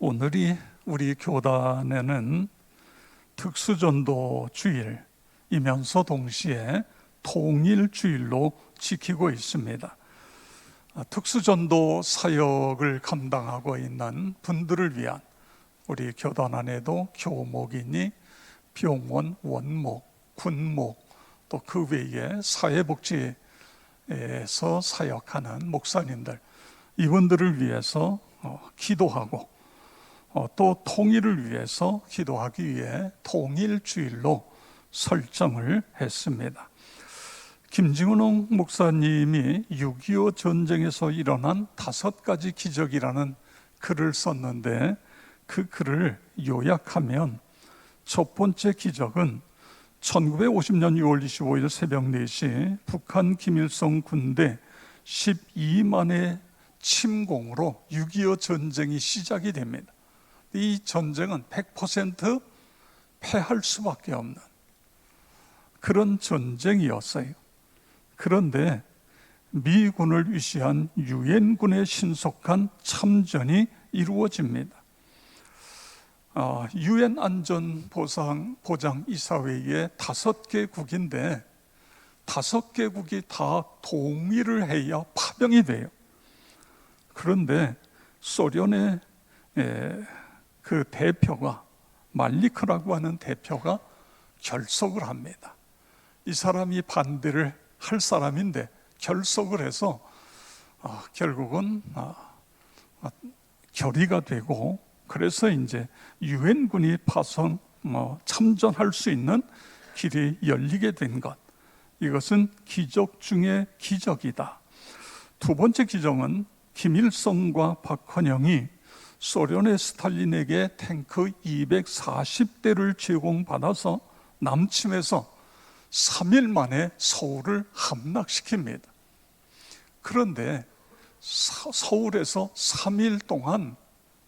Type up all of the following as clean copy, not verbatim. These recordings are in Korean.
오늘이 우리 교단에는 특수전도 주일이면서 동시에 통일주일로 지키고 있습니다. 특수전도 사역을 감당하고 있는 분들을 위한 우리 교단 안에도 교목이니 병원, 원목, 군목, 또 그 외에 사회복지에서 사역하는 목사님들, 이분들을 위해서 기도하고 또 통일을 위해서 기도하기 위해 통일주일로 설정을 했습니다. 김진웅 목사님이 6.25 전쟁에서 일어난 5가지 기적이라는 글을 썼는데, 그 글을 요약하면 첫 번째 기적은 1950년 6월 25일 새벽 4시 북한 김일성 군대 12만의 침공으로 6.25 전쟁이 시작이 됩니다. 이 전쟁은 100% 패할 수밖에 없는 그런 전쟁이었어요. 그런데 미군을 위시한 유엔군의 신속한 참전이 이루어집니다. 유엔 안전보장 이사회의 5개국인데 5개국이 다 동의를 해야 파병이 돼요. 그런데 소련의 그 대표가, 말리크라고 하는 대표가 결석을 합니다. 이 사람이 반대를 할 사람인데 결석을 해서 결국은 결의가 되고, 그래서 이제 유엔군이 참전할 수 있는 길이 열리게 된 것, 이것은 기적 중의 기적이다. 두 번째 기적은 김일성과 박헌영이 소련의 스탈린에게 탱크 240대를 제공받아서 남침해서 3일 만에 서울을 함락시킵니다. 그런데 서울에서 3일 동안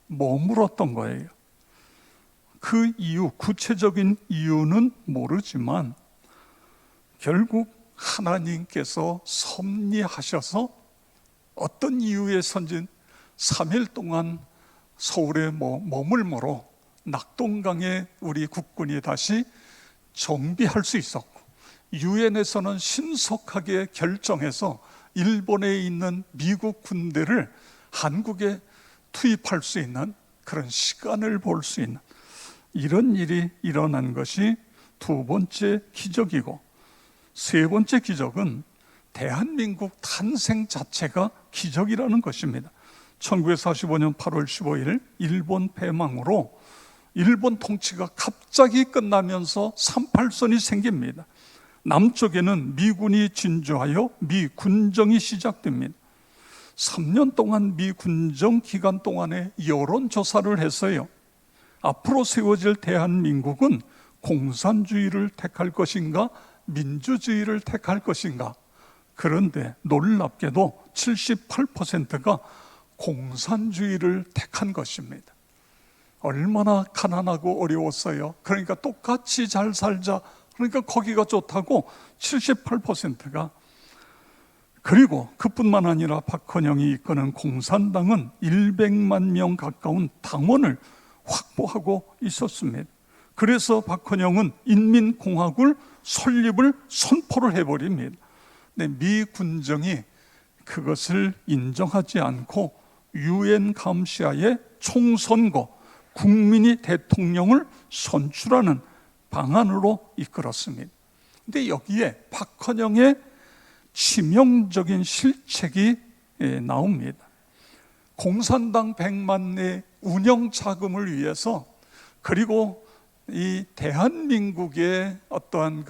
머물었던 거예요. 그 이유, 구체적인 이유는 모르지만 결국 하나님께서 섭리하셔서 어떤 이유에선지 3일 동안 서울에 머물므로 낙동강에 우리 국군이 다시 정비할 수 있었고, 유엔에서는 신속하게 결정해서 일본에 있는 미국 군대를 한국에 투입할 수 있는 그런 시간을 볼 수 있는 이런 일이 일어난 것이 두 번째 기적이고, 세 번째 기적은 대한민국 탄생 자체가 기적이라는 것입니다. 1945년 8월 15일 일본 패망으로 일본 통치가 갑자기 끝나면서 38선이 생깁니다. 남쪽에는 미군이 진주하여 미군정이 시작됩니다. 3년 동안 미군정 기간 동안에 여론조사를 했어요. 앞으로 세워질 대한민국은 공산주의를 택할 것인가, 민주주의를 택할 것인가. 그런데 놀랍게도 78%가 공산주의를 택한 것입니다. 얼마나 가난하고 어려웠어요. 그러니까 똑같이 잘 살자, 그러니까 거기가 좋다고 78%가. 그리고 그뿐만 아니라 박헌영이 이끄는 공산당은 100만 명 가까운 당원을 확보하고 있었습니다. 그래서 박헌영은 인민공화국을 설립을 선포를 해버립니다. 근데 미 군정이 그것을 인정하지 않고 유엔 감시하에 총선거, 국민이 대통령을 선출하는 방안으로 이끌었습니다. 근데 여기에 박헌영의 치명적인 실책이 나옵니다. 공산당 100만 내 운영 자금을 위해서, 그리고 이 대한민국의 어떠한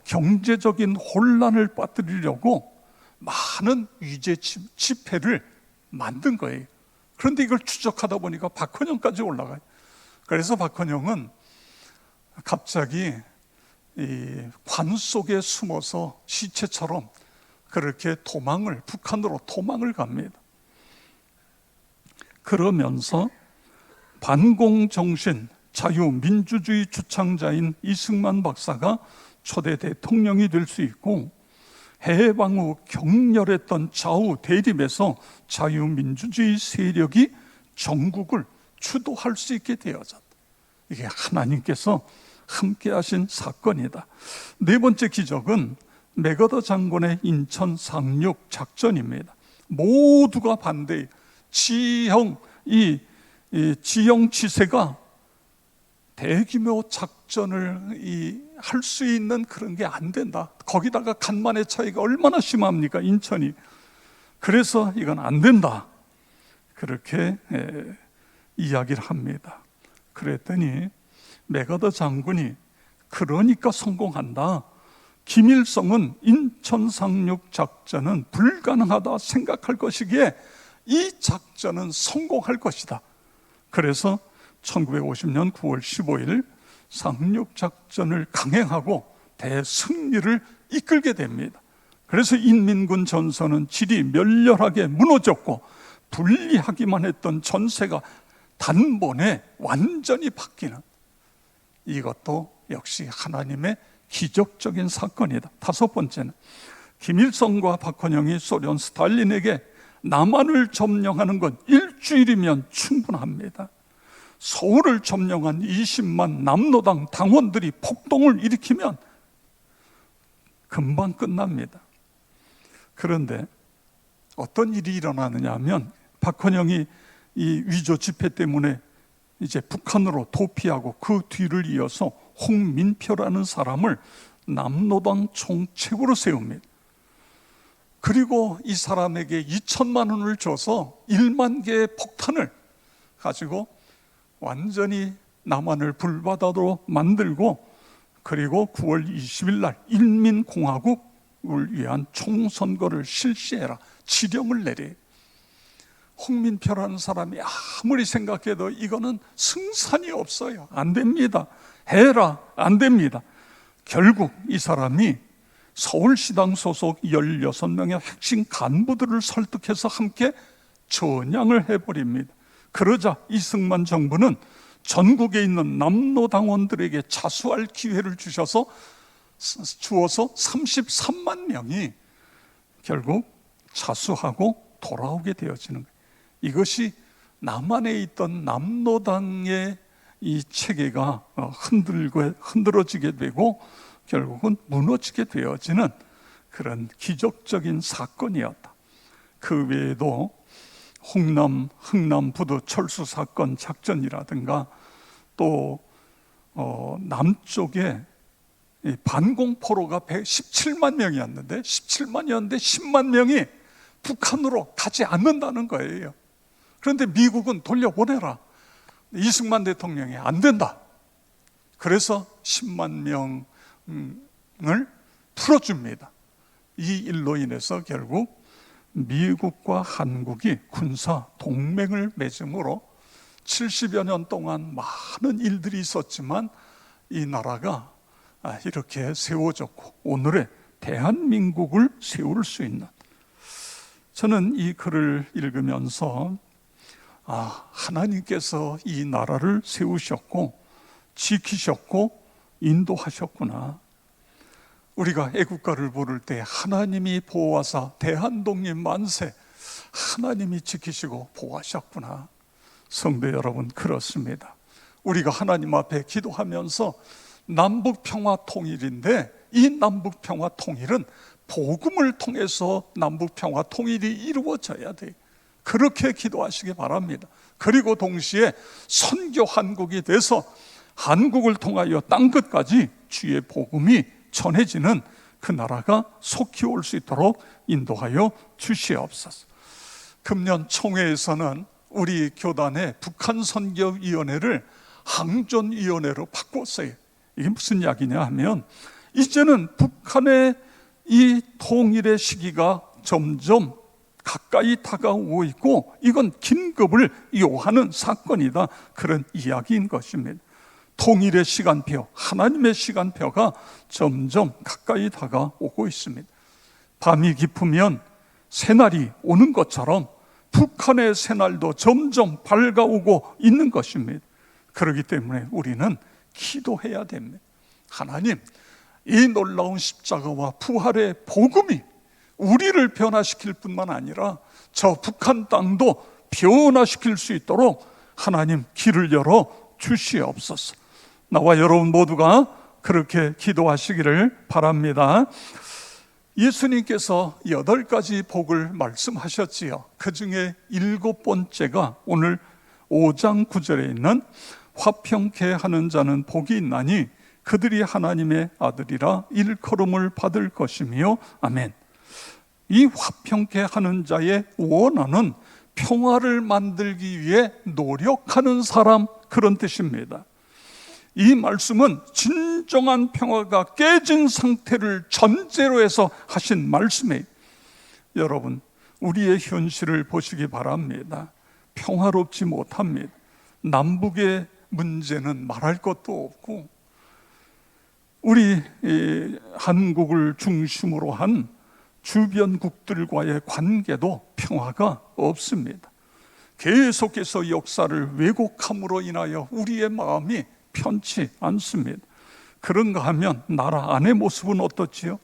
경제적인 혼란을 빠뜨리려고 많은 위제 지폐를 만든 거예요. 그런데 이걸 추적하다 보니까 박헌영까지 올라가요. 그래서 박헌영은 갑자기 이 관 속에 숨어서 시체처럼 그렇게 북한으로 도망을 갑니다. 그러면서 반공정신, 자유민주주의 주창자인 이승만 박사가 초대 대통령이 될 수 있고, 해방 후 격렬했던 좌우 대립에서 자유민주주의 세력이 전국을 주도할 수 있게 되어졌다. 이게 하나님께서 함께 하신 사건이다. 네 번째 기적은 메가더 장군의 인천 상륙 작전입니다. 모두가 반대해요. 지형 지세가 대규모 작전을 할 수 있는 그런 게 안 된다. 거기다가 간만의 차이가 얼마나 심합니까, 인천이. 그래서 이건 안 된다. 그렇게 이야기를 합니다. 그랬더니 메가더 장군이 그러니까 성공한다. 김일성은 인천 상륙 작전은 불가능하다 생각할 것이기에 이 작전은 성공할 것이다. 그래서 1950년 9월 15일 상륙 작전을 강행하고 대승리를 이끌게 됩니다. 그래서 인민군 전선은 질이 멸렬하게 무너졌고 분리하기만 했던 전세가 단번에 완전히 바뀌는, 이것도 역시 하나님의 기적적인 사건이다. 다섯 번째는 김일성과 박헌영이 소련 스탈린에게 남한을 점령하는 건 일주일이면 충분합니다. 서울을 점령한 20만 남노당 당원들이 폭동을 일으키면 금방 끝납니다. 그런데 어떤 일이 일어나느냐 하면, 박헌영이 이 위조 집회 때문에 이제 북한으로 도피하고 그 뒤를 이어서 홍민표라는 사람을 남노당 총책으로 세웁니다. 그리고 이 사람에게 2천만 원을 줘서 1만 개의 폭탄을 가지고 완전히 남한을 불바다로 만들고, 그리고 9월 20일 날 인민공화국을 위한 총선거를 실시해라, 지령을 내려. 홍민표라는 사람이 아무리 생각해도 이거는 승산이 없어요. 안 됩니다. 해라. 안 됩니다. 결국 이 사람이 서울시당 소속 16명의 핵심 간부들을 설득해서 함께 전향을 해버립니다. 그러자 이승만 정부는 전국에 있는 남노당원들에게 자수할 기회를 주어서 33만 명이 결국 자수하고 돌아오게 되어지는 거예요. 이것이 남한에 있던 남노당의 이 체계가 흔들어지게 되고 결국은 무너지게 되어지는 그런 기적적인 사건이었다. 그 외에도 흥남 부두 철수 사건 작전이라든가, 또 남쪽에 반공포로가 17만 명이었는데 10만 명이 북한으로 가지 않는다는 거예요. 그런데 미국은 돌려보내라. 이승만 대통령이 안 된다. 그래서 10만 명을 풀어줍니다. 이 일로 인해서 결국 미국과 한국이 군사 동맹을 맺음으로 70여 년 동안 많은 일들이 있었지만 이 나라가 이렇게 세워졌고 오늘의 대한민국을 세울 수 있는, 저는 이 글을 읽으면서 하나님께서 이 나라를 세우셨고 지키셨고 인도하셨구나. 우리가 애국가를 부를 때 하나님이 보호하사 대한독립 만세, 하나님이 지키시고 보호하셨구나. 성도 여러분, 그렇습니다. 우리가 하나님 앞에 기도하면서 남북평화통일인데, 이 남북평화통일은 복음을 통해서 남북평화통일이 이루어져야 돼요. 그렇게 기도하시기 바랍니다. 그리고 동시에 선교 한국이 돼서 한국을 통하여 땅끝까지 주의 복음이 전해지는 그 나라가 속히 올 수 있도록 인도하여 주시옵소서. 금년 총회에서는 우리 교단의 북한선교위원회를 항전위원회로 바꿨어요. 이게 무슨 이야기냐 하면, 이제는 북한의 이 통일의 시기가 점점 가까이 다가오고 있고 이건 긴급을 요하는 사건이다, 그런 이야기인 것입니다. 통일의 시간표, 하나님의 시간표가 점점 가까이 다가오고 있습니다. 밤이 깊으면 새날이 오는 것처럼 북한의 새날도 점점 밝아오고 있는 것입니다. 그렇기 때문에 우리는 기도해야 됩니다. 하나님, 이 놀라운 십자가와 부활의 복음이 우리를 변화시킬 뿐만 아니라 저 북한 땅도 변화시킬 수 있도록 하나님 길을 열어 주시옵소서. 나와 여러분 모두가 그렇게 기도하시기를 바랍니다. 예수님께서 8가지 복을 말씀하셨지요. 그 중에 7번째가 오늘 5장 9절에 있는 화평케 하는 자는 복이 있나니 그들이 하나님의 아들이라 일컬음을 받을 것이며 아멘. 이 화평케 하는 자의 원어는 평화를 만들기 위해 노력하는 사람, 그런 뜻입니다. 이 말씀은 진정한 평화가 깨진 상태를 전제로 해서 하신 말씀이에요. 여러분, 우리의 현실을 보시기 바랍니다. 평화롭지 못합니다. 남북의 문제는 말할 것도 없고, 우리 한국을 중심으로 한 주변국들과의 관계도 평화가 없습니다. 계속해서 역사를 왜곡함으로 인하여 우리의 마음이 편치 않습니다. 그런가 하면 나라 안의 모습은 어떻지요?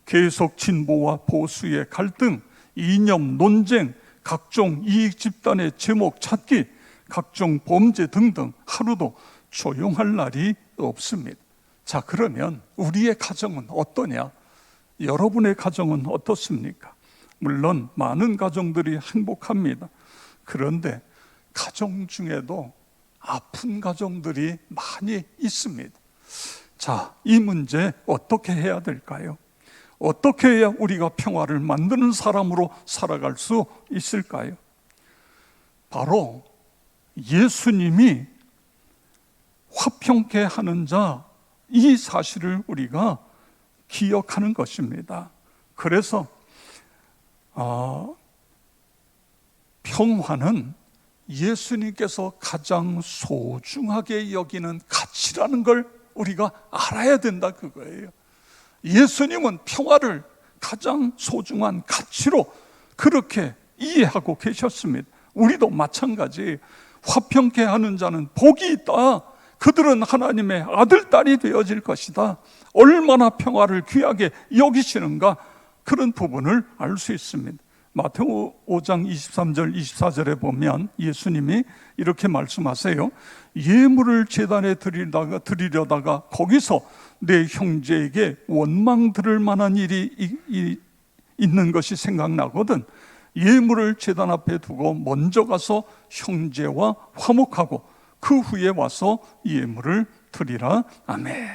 계속 진보와 보수의 갈등, 이념 논쟁, 각종 이익 집단의 제목 찾기, 각종 범죄 등등 하루도 조용할 날이 없습니다. 자, 그러면 우리의 가정은 어떠냐? 여러분의 가정은 어떻습니까? 물론 많은 가정들이 행복합니다. 그런데 가정 중에도 아픈 가정들이 많이 있습니다. 자, 이 문제 어떻게 해야 될까요? 어떻게 해야 우리가 평화를 만드는 사람으로 살아갈 수 있을까요? 바로 예수님이 화평케 하는 자, 이 사실을 우리가 기억하는 것입니다. 그래서 평화는 예수님께서 가장 소중하게 여기는 가치라는 걸 우리가 알아야 된다, 그거예요. 예수님은 평화를 가장 소중한 가치로 그렇게 이해하고 계셨습니다. 우리도 마찬가지. 화평케 하는 자는 복이 있다. 그들은 하나님의 아들, 딸이 되어질 것이다. 얼마나 평화를 귀하게 여기시는가, 그런 부분을 알 수 있습니다. 마태오 5장 23절 24절에 보면 예수님이 이렇게 말씀하세요. 예물을 제단에 드리려다가 거기서 내 형제에게 원망 들을 만한 일이 있는 것이 생각나거든 예물을 제단 앞에 두고 먼저 가서 형제와 화목하고 그 후에 와서 예물을 드리라. 아멘.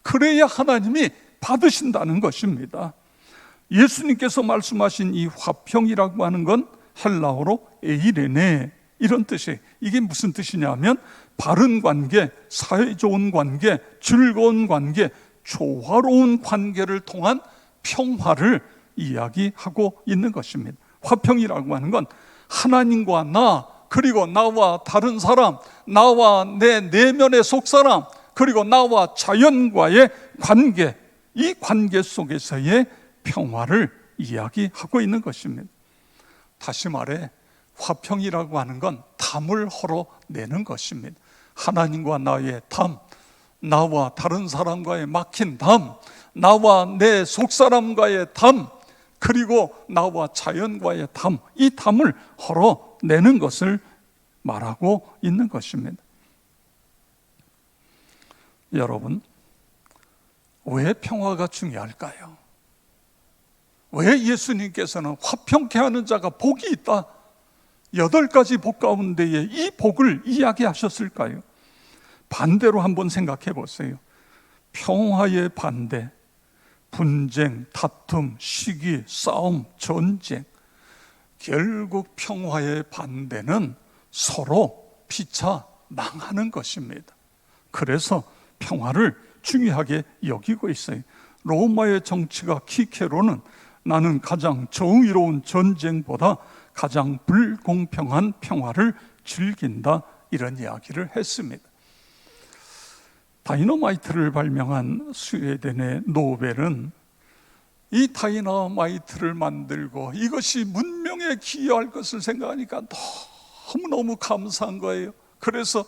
그래야 하나님이 받으신다는 것입니다. 예수님께서 말씀하신 이 화평이라고 하는 건 헬라어로 에이레네, 이런 뜻이에요. 이게 무슨 뜻이냐면 바른 관계, 사회 좋은 관계, 즐거운 관계, 조화로운 관계를 통한 평화를 이야기하고 있는 것입니다. 화평이라고 하는 건 하나님과 나, 그리고 나와 다른 사람, 나와 내 내면의 속사람, 그리고 나와 자연과의 관계, 이 관계 속에서의 평화를 이야기하고 있는 것입니다. 다시 말해 화평이라고 하는 건 담을 헐어내는 것입니다. 하나님과 나의 담, 나와 다른 사람과의 막힌 담, 나와 내 속사람과의 담, 그리고 나와 자연과의 담, 이 담을 헐어내는 것을 말하고 있는 것입니다. 여러분, 왜 평화가 중요할까요? 왜 예수님께서는 화평케 하는 자가 복이 있다, 8가지 복 가운데에 이 복을 이야기하셨을까요? 반대로 한번 생각해 보세요. 평화의 반대, 분쟁, 다툼, 시기, 싸움, 전쟁. 결국 평화의 반대는 서로 피차 망하는 것입니다. 그래서 평화를 중요하게 여기고 있어요. 로마의 정치가 키케로는 나는 가장 정의로운 전쟁보다 가장 불공평한 평화를 즐긴다, 이런 이야기를 했습니다. 다이너마이트를 발명한 스웨덴의 노벨은 이 다이너마이트를 만들고 이것이 문명에 기여할 것을 생각하니까 너무너무 감사한 거예요. 그래서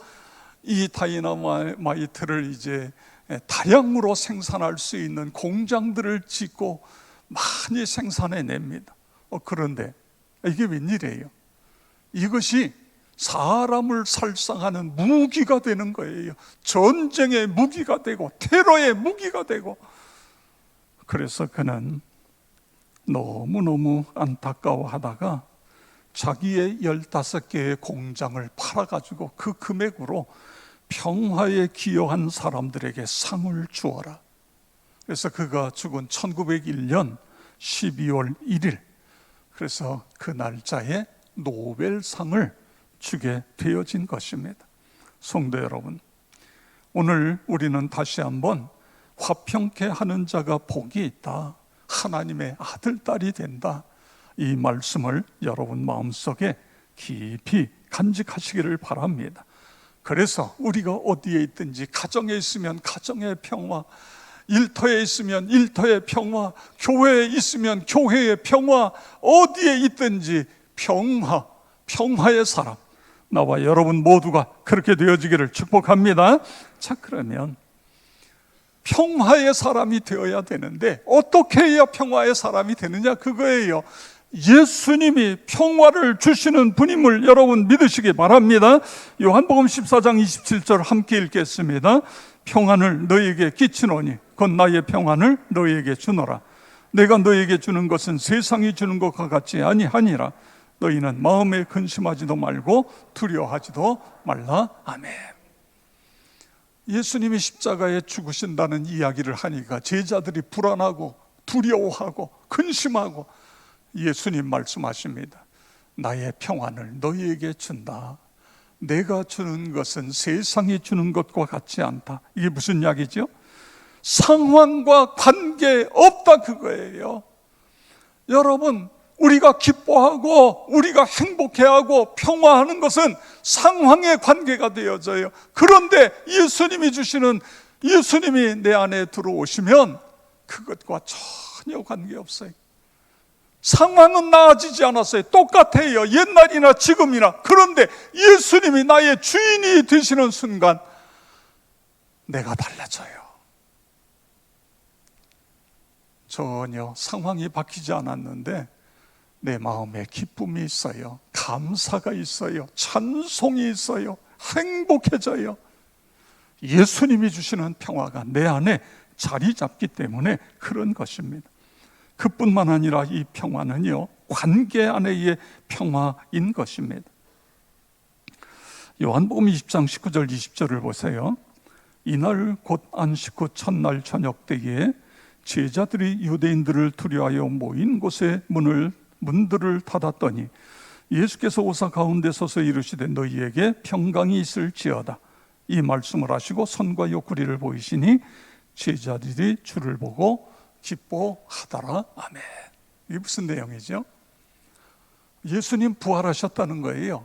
이 다이너마이트를 이제 다량으로 생산할 수 있는 공장들을 짓고 많이 생산해냅니다. 그런데 이게 웬일이에요? 이것이 사람을 살상하는 무기가 되는 거예요. 전쟁의 무기가 되고 테러의 무기가 되고. 그래서 그는 너무너무 안타까워하다가 자기의 15개의 공장을 팔아가지고 그 금액으로 평화에 기여한 사람들에게 상을 주어라. 그래서 그가 죽은 1901년 12월 1일, 그래서 그 날짜에 노벨상을 주게 되어진 것입니다. 성도 여러분, 오늘 우리는 다시 한번 화평케 하는 자가 복이 있다, 하나님의 아들, 딸이 된다, 이 말씀을 여러분 마음속에 깊이 간직하시기를 바랍니다. 그래서 우리가 어디에 있든지, 가정에 있으면 가정의 평화, 일터에 있으면 일터의 평화, 교회에 있으면 교회의 평화, 어디에 있든지 평화, 평화의 사람, 나와 여러분 모두가 그렇게 되어지기를 축복합니다. 자, 그러면 평화의 사람이 되어야 되는데 어떻게 해야 평화의 사람이 되느냐, 그거예요. 예수님이 평화를 주시는 분임을 여러분 믿으시기 바랍니다. 요한복음 14장 27절 함께 읽겠습니다. 평안을 너희에게 끼치노니 곧 나의 평안을 너희에게 주노라. 내가 너희에게 주는 것은 세상이 주는 것과 같지 아니하니라. 너희는 마음에 근심하지도 말고 두려워하지도 말라. 아멘. 예수님이 십자가에 죽으신다는 이야기를 하니까 제자들이 불안하고 두려워하고 근심하고, 예수님 말씀하십니다. 나의 평안을 너희에게 준다. 내가 주는 것은 세상이 주는 것과 같지 않다. 이게 무슨 이야기죠? 상황과 관계없다, 그거예요. 여러분, 우리가 기뻐하고 우리가 행복해하고 평화하는 것은 상황에 관계가 되어져요. 그런데 예수님이 주시는, 예수님이 내 안에 들어오시면 그것과 전혀 관계없어요. 상황은 나아지지 않았어요. 똑같아요. 옛날이나 지금이나. 그런데 예수님이 나의 주인이 되시는 순간 내가 달라져요. 전혀 상황이 바뀌지 않았는데 내 마음에 기쁨이 있어요. 감사가 있어요. 찬송이 있어요. 행복해져요. 예수님이 주시는 평화가 내 안에 자리 잡기 때문에 그런 것입니다. 그뿐만 아니라 이 평화는요, 관계 안에의 평화인 것입니다. 요한복음 20장 19절 20절을 보세요. 이날 곧 안식 후 첫날 저녁 때에 제자들이 유대인들을 두려워하여 모인 곳에 문들을 닫았더니 예수께서 오사 가운데 서서 이르시되 너희에게 평강이 있을지어다. 이 말씀을 하시고 손과 옆구리를 보이시니 제자들이 주를 보고 기뻐하더라. 아멘. 이게 무슨 내용이죠? 예수님 부활하셨다는 거예요.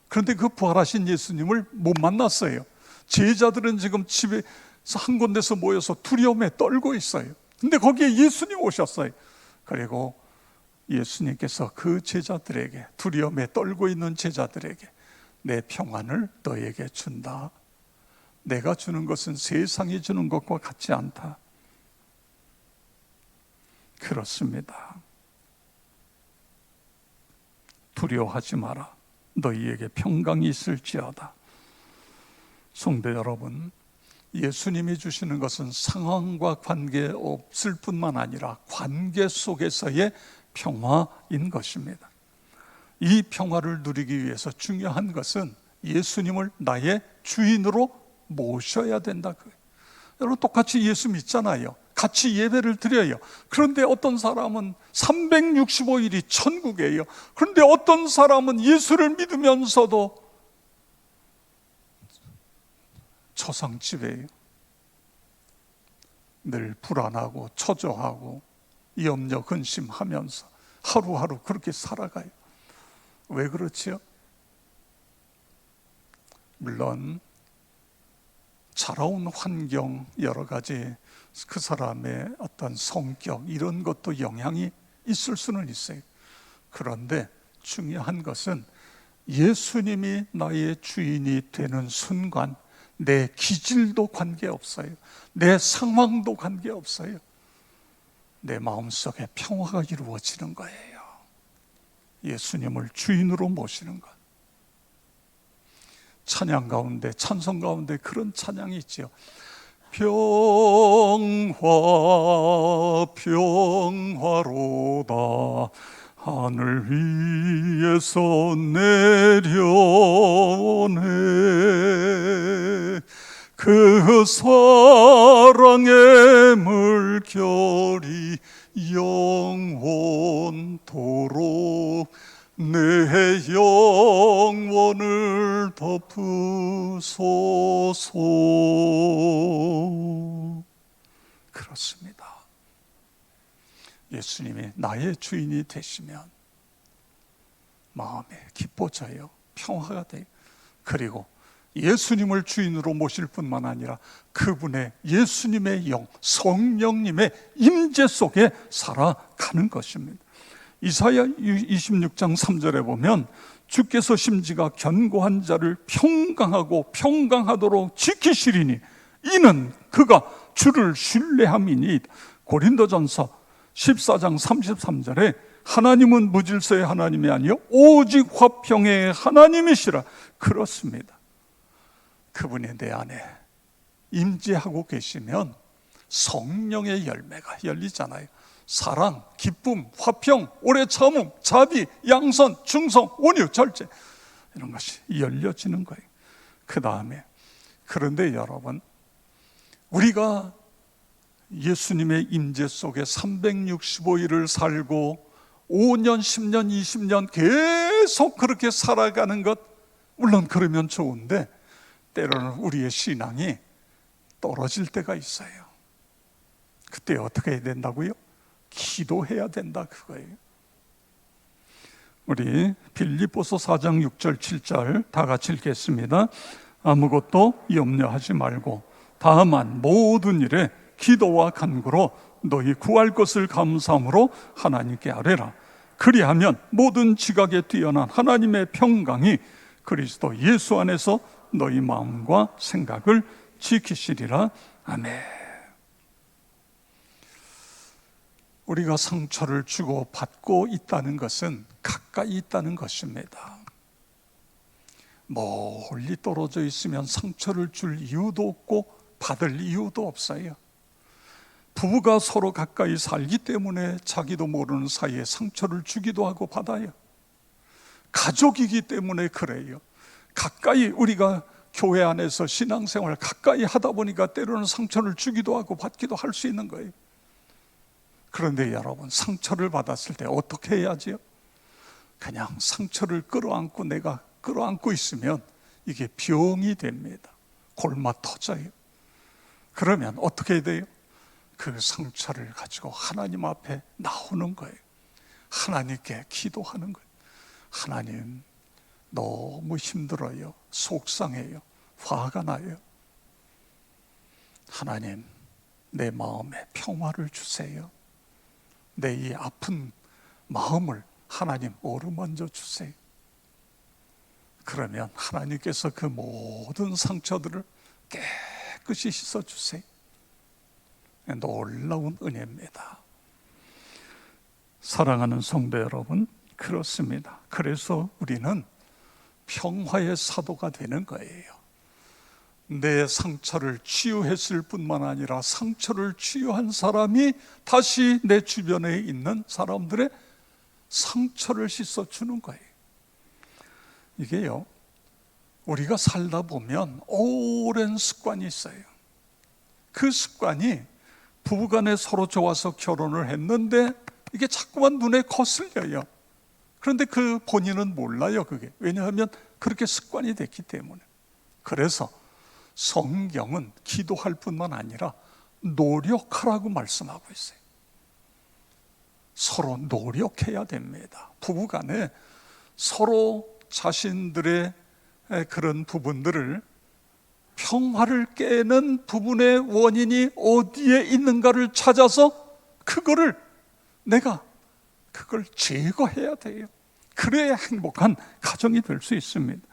그런데 그 부활하신 예수님을 못 만났어요. 제자들은 지금 집에서 한 군데서 모여서 두려움에 떨고 있어요. 근데 거기에 예수님 오셨어요. 그리고 예수님께서 그 제자들에게, 두려움에 떨고 있는 제자들에게 내 평안을 너에게 준다. 내가 주는 것은 세상이 주는 것과 같지 않다. 그렇습니다. 두려워하지 마라. 너희에게 평강이 있을지어다. 성도 여러분, 예수님이 주시는 것은 상황과 관계없을 뿐만 아니라 관계 속에서의 평화인 것입니다. 이 평화를 누리기 위해서 중요한 것은 예수님을 나의 주인으로 모셔야 된다. 여러분, 똑같이 예수 믿잖아요. 같이 예배를 드려요. 그런데 어떤 사람은 365일이 천국이에요. 그런데 어떤 사람은 예수를 믿으면서도 초상집이에요. 늘 불안하고 초조하고 염려 근심하면서 하루하루 그렇게 살아가요. 왜 그렇지요? 물론 자라온 환경, 여러 가지 그 사람의 어떤 성격, 이런 것도 영향이 있을 수는 있어요. 그런데 중요한 것은 예수님이 나의 주인이 되는 순간 내 기질도 관계없어요. 내 상황도 관계없어요. 내 마음속에 평화가 이루어지는 거예요. 예수님을 주인으로 모시는 것. 찬양 가운데, 찬송 가운데 그런 찬양이 있지요. 평화 평화로다 하늘 위에서 내려오네 그 사랑의 물결이 영원토록 내 영혼을 덮으소서. 그렇습니다. 예수님이 나의 주인이 되시면 마음에 기뻐져요. 평화가 돼요. 그리고 예수님을 주인으로 모실 뿐만 아니라 그분의 예수님의 영, 성령님의 임재 속에 살아가는 것입니다. 이사야 26장 3절에 보면 주께서 심지가 견고한 자를 평강하고 평강하도록 지키시리니 이는 그가 주를 신뢰함이니. 고린도전서 14장 33절에 하나님은 무질서의 하나님이 아니요 오직 화평의 하나님이시라. 그렇습니다. 그분이 내 안에 임재하고 계시면 성령의 열매가 열리잖아요. 사랑, 기쁨, 화평, 오래 참음, 자비, 양선, 충성, 온유, 절제 이런 것이 열려지는 거예요. 그 다음에 그런데 여러분 우리가 예수님의 임재 속에 365일을 살고 5년, 10년, 20년 계속 그렇게 살아가는 것 물론 그러면 좋은데 때로는 우리의 신앙이 떨어질 때가 있어요. 그때 어떻게 해야 된다고요? 기도해야 된다 그거예요. 우리 빌립보서 4장 6절 7절 다 같이 읽겠습니다. 아무것도 염려하지 말고 다만 모든 일에 기도와 간구로 너희 구할 것을 감사함으로 하나님께 아뢰라. 그리하면 모든 지각에 뛰어난 하나님의 평강이 그리스도 예수 안에서 너희 마음과 생각을 지키시리라. 아멘. 우리가 상처를 주고 받고 있다는 것은 가까이 있다는 것입니다. 멀리 떨어져 있으면 상처를 줄 이유도 없고 받을 이유도 없어요. 부부가 서로 가까이 살기 때문에 자기도 모르는 사이에 상처를 주기도 하고 받아요. 가족이기 때문에 그래요. 가까이 우리가 교회 안에서 신앙생활 가까이 하다 보니까 때로는 상처를 주기도 하고 받기도 할 수 있는 거예요. 그런데 여러분 상처를 받았을 때 어떻게 해야지요? 그냥 상처를 끌어안고 내가 끌어안고 있으면 이게 병이 됩니다. 골마 터져요. 그러면 어떻게 해야 돼요? 그 상처를 가지고 하나님 앞에 나오는 거예요. 하나님께 기도하는 거예요. 하나님 너무 힘들어요. 속상해요. 화가 나요. 하나님 내 마음에 평화를 주세요. 내 이 아픈 마음을 하나님 어루만져 주세요. 그러면 하나님께서 그 모든 상처들을 깨끗이 씻어주세요. 놀라운 은혜입니다. 사랑하는 성도 여러분, 그렇습니다. 그래서 우리는 평화의 사도가 되는 거예요. 내 상처를 치유했을 뿐만 아니라 상처를 치유한 사람이 다시 내 주변에 있는 사람들의 상처를 씻어주는 거예요. 이게요, 우리가 살다 보면 오랜 습관이 있어요. 그 습관이 부부간에 서로 좋아서 결혼을 했는데 이게 자꾸만 눈에 거슬려요. 그런데 그 본인은 몰라요, 그게. 왜냐하면 그렇게 습관이 됐기 때문에. 그래서 성경은 기도할 뿐만 아니라 노력하라고 말씀하고 있어요. 서로 노력해야 됩니다. 부부간에 서로 자신들의 그런 부분들을 평화를 깨는 부분의 원인이 어디에 있는가를 찾아서 내가 그걸 제거해야 돼요. 그래야 행복한 가정이 될 수 있습니다.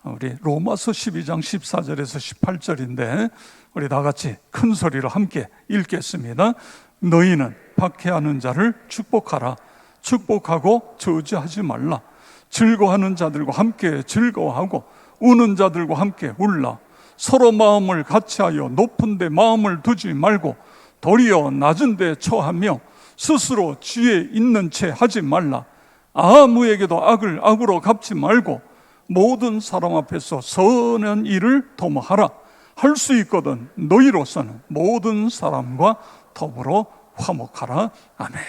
우리 로마서 12장 14절에서 18절인데 우리 다 같이 큰 소리로 함께 읽겠습니다. 너희는 박해하는 자를 축복하라. 축복하고 저주하지 말라. 즐거워하는 자들과 함께 즐거워하고 우는 자들과 함께 울라. 서로 마음을 같이하여 높은 데 마음을 두지 말고 도리어 낮은 데 처하며 스스로 지혜 있는 채 하지 말라. 아무에게도 악을 악으로 갚지 말고 모든 사람 앞에서 선한 일을 도모하라. 할 수 있거든 너희로서는 모든 사람과 더불어 화목하라. 아멘.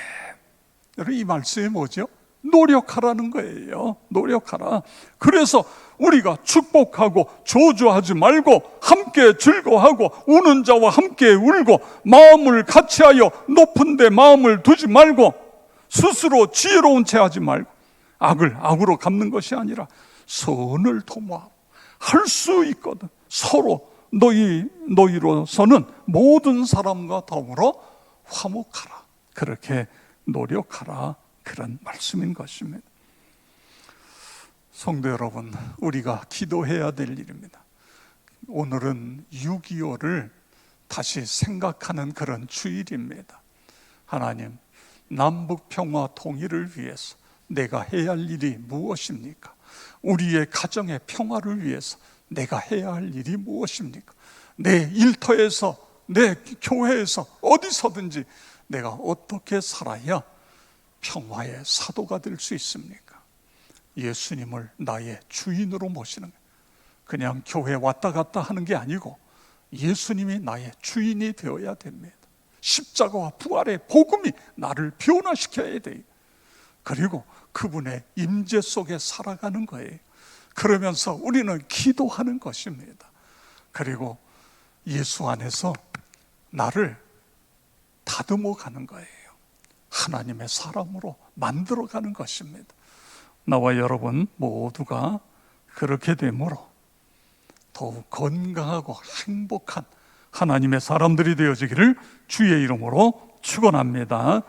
여러분, 이 말씀이 뭐죠? 노력하라는 거예요. 노력하라. 그래서 우리가 축복하고 저주하지 말고 함께 즐거워하고 우는 자와 함께 울고 마음을 같이하여 높은 데 마음을 두지 말고 스스로 지혜로운 채 하지 말고 악을 악으로 갚는 것이 아니라 선을 도모하고 할 수 있거든 서로 너희로서는 모든 사람과 더불어 화목하라. 그렇게 노력하라. 그런 말씀인 것입니다. 성도 여러분, 우리가 기도해야 될 일입니다. 오늘은 6.25를 다시 생각하는 그런 주일입니다. 하나님, 남북 평화 통일을 위해서 내가 해야 할 일이 무엇입니까? 우리의 가정의 평화를 위해서 내가 해야 할 일이 무엇입니까? 내 일터에서, 내 교회에서, 어디서든지 내가 어떻게 살아야 평화의 사도가 될 수 있습니까? 예수님을 나의 주인으로 모시는 거예요. 그냥 교회 왔다 갔다 하는 게 아니고 예수님이 나의 주인이 되어야 됩니다. 십자가와 부활의 복음이 나를 변화시켜야 돼요. 그리고 그분의 임재 속에 살아가는 거예요. 그러면서 우리는 기도하는 것입니다. 그리고 예수 안에서 나를 다듬어 가는 거예요. 하나님의 사람으로 만들어가는 것입니다. 나와 여러분 모두가 그렇게 되므로 더욱 건강하고 행복한 하나님의 사람들이 되어지기를 주의 이름으로 축원합니다.